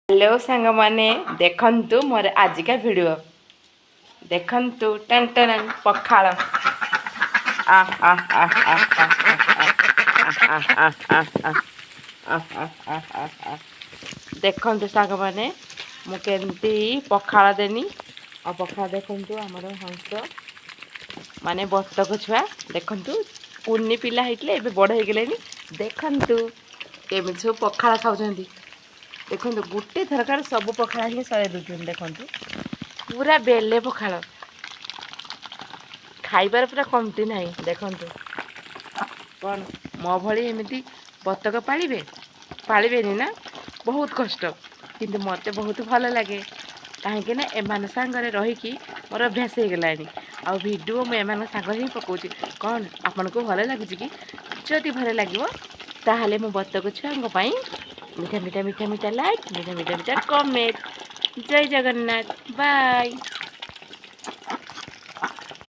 Hello सांग माने देखंतु मोर आजिका वीडियो देखंतु टन टन पखाल आ आ आ आ आ आ आ देखंतु सांग माने मु केंती पखाल देनी आ पखाल देखंतु हमर हंस माने बत्तक छुआ देखंतु कुन्नी पिला हेतले एबे बड़ हे गेलेनी देखंतु केमि सब पखाल खाउछंती देखो गोटे थरकार सब पखाड़ सरे दूसरे देखो पूरा बेले पखाड़ खाइबार पूरा कमती ना देखु कौन मो भली एमती बतक पालिबे ना बहुत कष्ट किंतु मत बहुत भल लगे कहीं एम सांगे रहीकि मोर अभ्यास हो गला आ भिडियो मुझे सांग ही पकाऊँ कौन आपन को भल लगे कि जदि भल लगे ताहले मो बतक छुआ मीठा मीठा मीठा मीठा लाइक मीठा मीठा मीठा कमेंट। जय जगन्नाथ बाय।